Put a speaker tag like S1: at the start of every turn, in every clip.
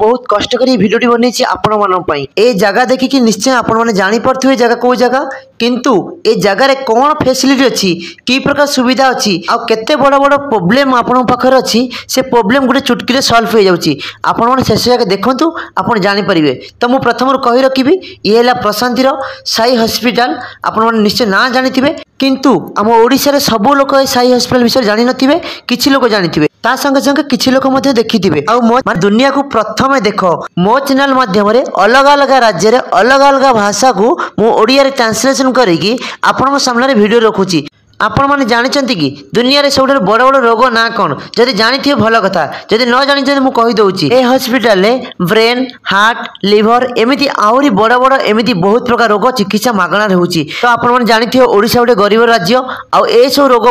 S1: बहुत कष्ट करी भिडियोटी बनई आपण मानी ए जगह देखिकी निश्चय आपण मैंने जापे जगह कौ जगह किंतु ए जगार कौन फैसिलिटी अच्छी कि प्रकार सुविधा अच्छी आते बड़ बड़ प्रोब्लेम आपण पाखे अच्छी से प्रोब्लेम गोटे चुटकी सल्व हो जाऊँगी आपण मैंने शेष जगह देखूँ आप जानीपर तो मुझे प्रथम कही रखी ये है प्रशांतिर साई हॉस्पिटल आपण मैंने निश्चय ना जानी किंतु आम ओडिशा सब लोग साई हॉस्पिटल विषय जानी नथिबे किछि लोग जानी ता संगे संगे किछि लोग मध्य देखिथिबे आ मो दुनिया को प्रथम देख मो चैनल माध्यम रे अलग अलग राज्य रे अलग अलग भाषा को मो ओडिया रे ट्रांसलेशन करिकी आपन सामने वीडियो रखुची आपण मैंने जानते कि दुनिया रे सब बड़ बड़ रोग ना कौन जदि जानी भल कथा जदि न जानी मुझे कहीदे ए हॉस्पिटल ब्रेन हार्ट लिवर एमती आहरी बड़ बड़ एमती बहुत प्रकार रोग चिकित्सा मागणार होची तो आपण मैंने जानते ओडिशा गोटे गरीब राज्य आउ सब रोग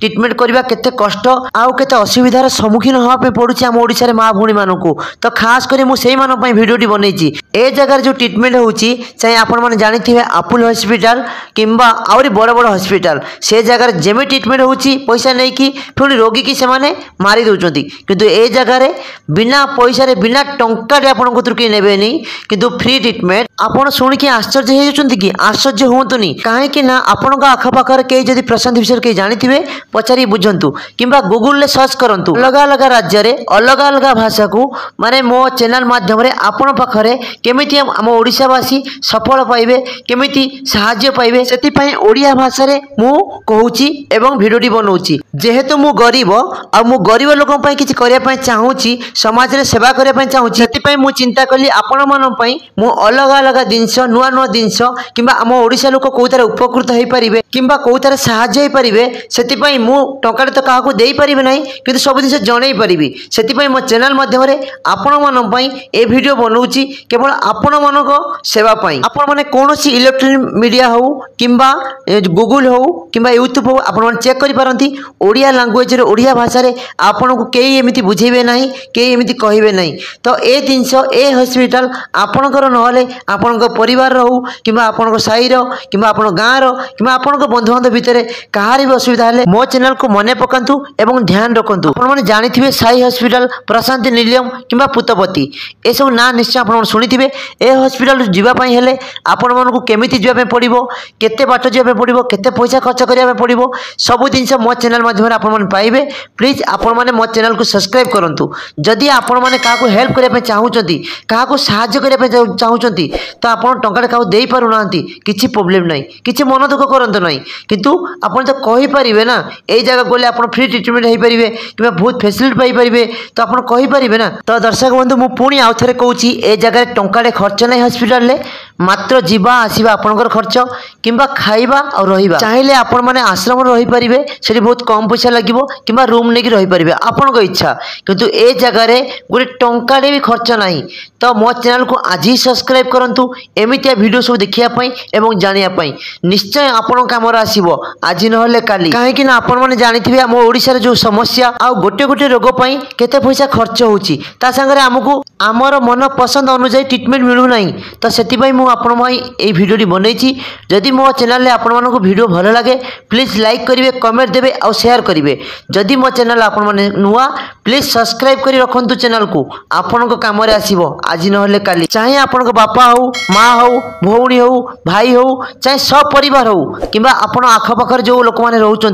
S1: ट्रिटमेंट करवा केते कष्ट आउ केते असुविधार सम्मुखीन होगा पड़ुछि आम ओडिशा रे माँ भौणी मानकू तो खास कर मुझे भिडियोटी बनई ए जगार जो ट्रिटमेंट होची चाहे आपण मैंने जानी अपुल हॉस्पिटल किंबा आहरी बड़ बड़ हॉस्पिटल से जगार जेमी ट्रिटमेंट होची पैसा नहीं कि पुणी रोगी की सेमाने मारी दौरान किंतु ए जगार बिना पैसा रे बिना टंका आपन को तुर्की नेबे नहीं किंतु फ्री ट्रिटमेंट आपन शुणिकी आश्चर्य हो जाउछंती कि आश्चर्य होतुनी काहे ना आपन आखपाखर कई जदि प्रशांत विषय कई जानिथिबे पचारि बुझंतु किंबा गूगल रे सर्च करंतु अलग अलग राज्य रे अलग अलग भाषा को माने मो चैनल माध्यम रे आपन पाखरे केमिति हम ओडिशावासी सफल पाइबे केमिति सहाय्य पाइबे सेति पई ओडिया भाषा रे मु कहूची एवं भिडियोटी बनाऊँगी जेहेतु मु गरीब आ मु गरीब लोक किसी करने चाहूँगी समाज रे सेवा करने चाहूँगी से मु चिंता कली आपण मानी मु अलग अलग जिनस नुआ नुआ जिनस कि आम ओडिशा लोक कौतार उपकृत हो पारे कि कौतार साहाय्य हो पारे से मु टंका तो क्या दे पारे ना कि सब जिन जन पारि से मो चैनल माध्यम आपण मानी ए भिडियो बनाऊँगी केवल आपण मान सेवाई आपण मैंने कौन इलेक्ट्रोनिक मीडिया हो कि गूगल हो कि यूट्यूब हो आप चेक करें ओडिया लैंग्वेज रे ओडिया भाषा रे आपन को कई एमती बुझेबे नहीं कई एमती कहबे नहीं तो ए जिनस ए हॉस्पिटल आपणकर नहले आपन परिवार हो कि आपन साई कि गाँव कि आपन बंधु बांधव भितर कहार भी असुविधा है मो चैनल को मन पकातु एवं ध्यान रखु आपने जानी साई हॉस्पिटल प्रशांत निलयम कि पुतपति ए सब ना निश्चय आप शुणिथे ए हॉस्पिटल जावाई हेले आपण मानक केमिति जावाई पड़ो केते बाट जावाई पड़ो केते पैसा खर्च करने पड़ो सब जिन मो चैनल माध्यम आपने पाइबे प्लीज आपण मैंने मो चैनल को सब्सक्राइब करूँ जदि आपण मैंने क्या हेल्प करने चाहूँगी क्या साहाय्य करने चाहूँगी तो आप टंका क्या दे पारना किसी प्रोब्लेम ना कि मन दुख करूँ ना किंतु आप तो कहींपारे ना यही जगह गले आप फ्री ट्रिटमेंट हो पारे कि बहुत फैसिलिटी पाइपारे तो आप कहींपारे ना तो दर्शक बंधु मुझे पुणी आउ थे कहूँ ए जगह टंका खर्च ना हॉस्पिटल मात्र जीवा आसवा आपंकर खर्च कि खाइबा और रहिबा चाहिए आपण मैंने आश्रम रही पारे से बहुत कम पैसा लगे कि रूम नहीं रही पारे आपण इच्छा किंतु ए जगार गोटे टंकाटे भी खर्च ना तो मो चैनल को आज ही सब्सक्राइब करूँ एमती वीडियो सब देखापी और जानापी निश्चय आपण कम आसो आज ना काली कहीं आपण मैंने जानी आम ओडिशा जो समस्या आ गोटे गोटे रोग केते पैसा खर्च होची ता संगे आमको आमर मन पसंद अनुसार ट्रिटमेंट मिलूना तो से मुझे भिडियोटी बनई जदि मो चैनल आपण मानक वीडियो भल लगे प्लीज लाइक करेंगे कमेंट देवे और शेयर करेंगे जदि मो चैनल आपण मैंने नुआ प्लीज सब्सक्राइब कर रखु चैनल को आपण कम आसो आज ना काली चाहे आपण बापा हो माँ हो भौणी हो भाई हो चाहे सब परिवार हो कि आपण आखपाखर जो लोक मैंने रोच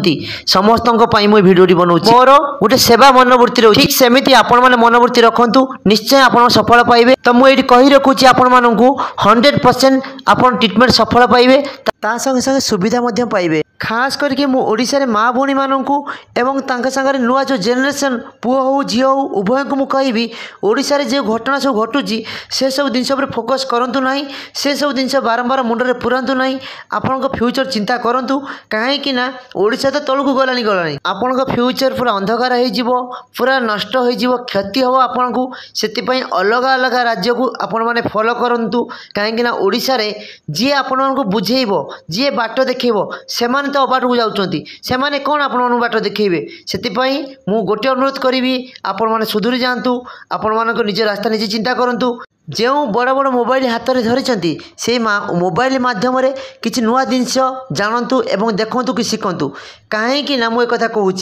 S1: समस्त मुझे भिडियोटी बनाऊँ मोर गोटे सेवा मनोवृत्ति रही ठीक सेमती आपण मैंने मनोवृत्ति रखु निश्चय आप सफल पाइबे तो मुझे कही रखुची आपण मानक 100% आपण ट्रिटमेंट सफल पाइबे ता संगे संगे सुविधा मध्य पाइबे खास करके मु ओडिशा रे माँ भौणी मानकू एवं तांका संगे नुआ जो जेनेरेशन पुओ हो झील हो उभय को मुझे कहबी ओडिशा रे जो घटना सब घटुची से सब जिनस फोकस करंतु नहीं से सब जिनस बारंबार मुंडरे पुरांतु नहीं आपण फ्यूचर चिंता करंतु कहीं ना ओडिशा तो तलू गलानी गलानी आपण फ्यूचर पूरा अंधकार हो पूरा नष्ट हो क्षति हम आपण को से अलग अलग राज्य को आपण मैंने फॉलो करंतु कहीं ना ओडिशा रे जी आपण को बुझेइबो जी बाट देखो से तो अबाट को जाऊँगी से कौन आपण बाट देखेबे से मु गोटे अनुरोध करी आपण मैंने सुधुरी जातु आपण मान निज रास्ता निजे चिंता करूँ जो बड़ बड़ मोबाइल हाथ में धरी से मोबाइल माध्यम किसी नुआ जिनस जानतु एवं देखु कि शिखु कहीं मुझे कथा कहूँ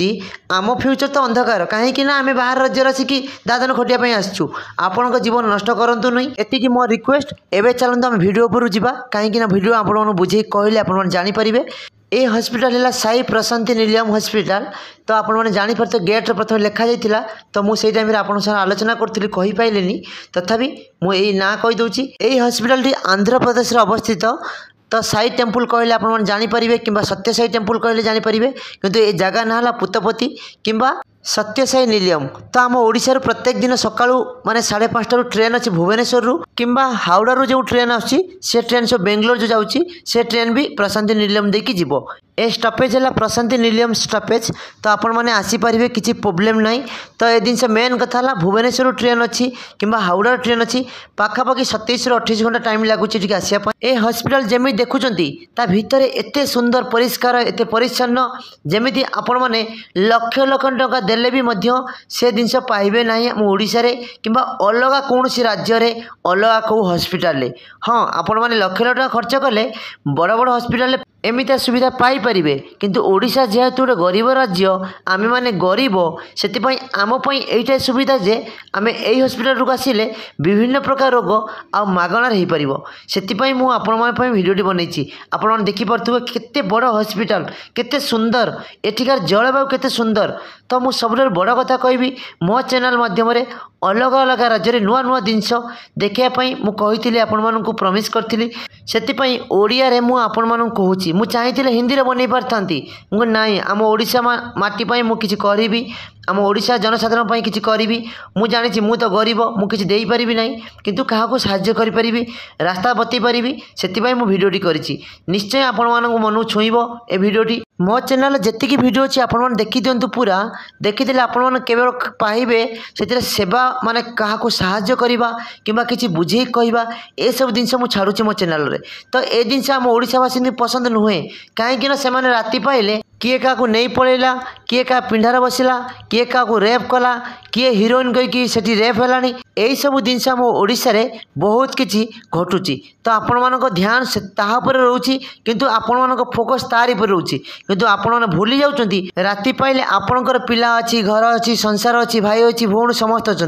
S1: आम फ्यूचर तो अंधकार कहीं आम बाहर राज्य आसिकी दादन खटियापी आसचु आपण जीवन नष्ट करूँ नहीं एति मो रिक्वेस्ट एवं चलते आम भिडियो पर जावा कहीं भिडियो आपको बुझे कहले आप जापरेंगे ये हॉस्पिटल है साई प्रशांति निलयम हॉस्पिटल। तो आप जापर गेट प्रथम लिखा जाता तो मुझे टाइम आप आलोचना करी कहीपारे तथापि मुझे ना कहीदे यही हॉस्पिटल आंध्र प्रदेश अवस्थित। तो साई टेम्पल कहले आप जापरेंगे कि सत्य साई टेम्पल कहले जापरेंगे किंतु ये जगह ना पुतपति किंबा सत्य साई निलयम। तो आम ओडिशार प्रत्येक दिन सकाळू माने 5:30 ट्रेन अच्छी भुवनेश्वर किंबा हावड़ा जो ट्रेन आसी ट्रेन सब बेंगलोर जो जाऊँगी से ट्रेन भी प्रशांति निलयम देकी जीव। ए स्टपेज है प्रशांति निलयम स्टपेज। तो आपण मैंने आसीपारे किसी प्रोब्लेम ना। तो ये जिन मेन कथा भुवनेश्वर ट्रेन अच्छी किंबा हावड़ा ट्रेन अच्छी पाखापाखि 27 ରୁ 28 घंटा टाइम लगुच आसपा। ये हॉस्पिटल जमी देखुं ता भितर एत सुंदर परिष्कार एत परिच्छन्न जमी आपण मैंने लक्ष लक्ष टंका देले भी से जिनस पाइबे ना आम ओडिशा रे किंबा अलग कौन राज्य रे अलग कौ हॉस्पिटल। हाँ आपण मैंने लक्ष लक्ष टका खर्च कले बड़ बड़ हॉस्पिटल एमितिया सुविधा पाई परिबे किंतु ओडिशा जेहेतु गोटे गरीब राज्य आम मैंने गरीब से आमपाई यहीटा सुविधा जे आम यही हॉस्पिटल को आसिले विभिन्न प्रकार रोग आ मागणार हो पार से मुझे भिडियोटी बनई आपण देखिपे केते बड़ हॉस्पिटल केते सुंदर एठिकार जलवायु केते सुंदर। तो मुझ सब बड़ कथा कहि मो चैनल माध्यम अलग अलग राज्य नुआ नुआ जिनस देखापी मुझे आपण मानू प्रमिश करी से ओडिया रे मु आपण मानू कहूँ मु चाहिए हिंदी में बनई पारती मुझे ना आम ओडिशा माटी मुझे करी आम ओडिशा जनसाधारण पर किसी करी मु जानी मु तो गरीब मुझे दे पारि ना किंतु क्या साहाय्य करी रास्ता बतई पारि से भिडियोटी करी निश्चय आपण मानू मन छुईब ए भिडियोटी। मो चैनल जी भिडियो अच्छी आपण देखी दिंतु पूरा देखीदे आपण केवल पाइबे से सेवा माने क्या साहाय्य करवा कि किसी बुझे कहवा ए सब जिनस मुझे छाड़ुची मो चैनल रे। तो ये जिनस आम ओडिशावासी पसंद नुहे कहीं से राति पाइले किए क्या नहीं पलैला किए क्या पिंडार बसला किए क्या रेप कला किए हिरोइन कहीकि सेठी रेप है यही सब जिनस आम ओडिशा रे बहुत किसी घटुची। तो आपण मान ध्यान से तापर रोची किंतु आपण मान फोकस तारी पर रोची किंतु आपण मैंने भूली जाउछंती राति पाइले आपणकर पिला अच्छी घर अच्छी संसार अच्छी भाई अच्छी भौणी समस्त अच्छा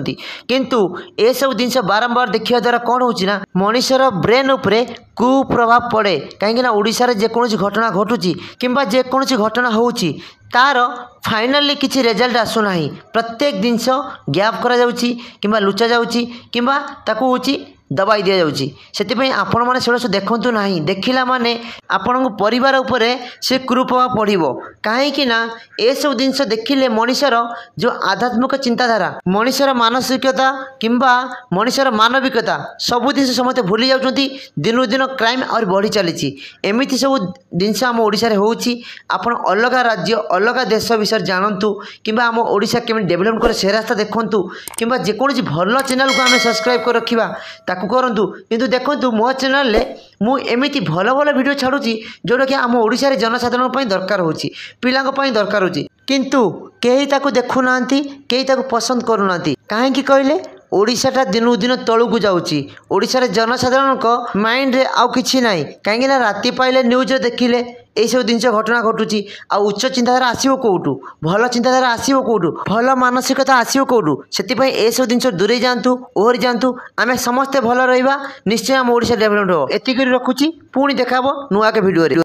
S1: किंतु ए सब जिनस बारंबार देखा द्वारा कौन होना मनुष्यर ब्रेन उपरे कुप्रभाव पड़े कहीं ओडिशा रे जेकोसी घटना घटुची किंबा जेकोसी घटना होउची तार फाइनाली किसी रिजल्ट आसुना प्रत्येक जिनस गैप करा जाउची किंबा लुचा जाउची किंबा ताकू होची दबाई दि जाउची सेतिपई आपण माने सेडा सब देखंतु नाही देखिला माने आपण परिवार उपरे से कुप्रभाव पड़िबो कहीं ना ए सब जिनस देखिले मनुष्यर जो आध्यात्मिक चिंताधारा मनुष्यर मानसिकता किंबा मनुष्यर मानविकता सब जिनस समस्त भूली जाउछंती दिनु दिन क्राइम और बढ़ी चली एमती सब जिनस आम ओडिशा रे होउची आपण अलग राज्य अलग देश विषय जानतु किंबा आम ओडिशा केमि डेवलप करे से रास्ता देखंतु किंबा जेकोसी भल चैनल को आम सब्सक्राइब कर रखिबा ताकू करंतु किंतु देखंतु मो चैनल रे मु एमिति भल भल वीडियो छाड़ुची जोटा कि आम ओडिशा रे जनसाधारण पई दरकार होची पिलांग पई दरकार होची किंतु केही ताकू देखु नांती केही ताकू पसंद करू नांती काहे कि कहले ओडिशाटा दिनू दिन तलू जाऊँगी ओडिशा जनसाधारण माइंड रे आउ किछि नाई कहीं राति पाइले न्यूज देखिले यही सब जिन घटना घटुची आ उच्च चिंताधारा आसो कौटू भल चिंताधारा आसो कौटू भल मानसिकता आसो कौटू से ये सब जिन दूरे जातु ओहरी जातु आम समस्ते भल रहा निश्चय आम ओडिशा डेभलपमेंट हो एतिक रखुची पुणी देखा नुआ के भिडियो।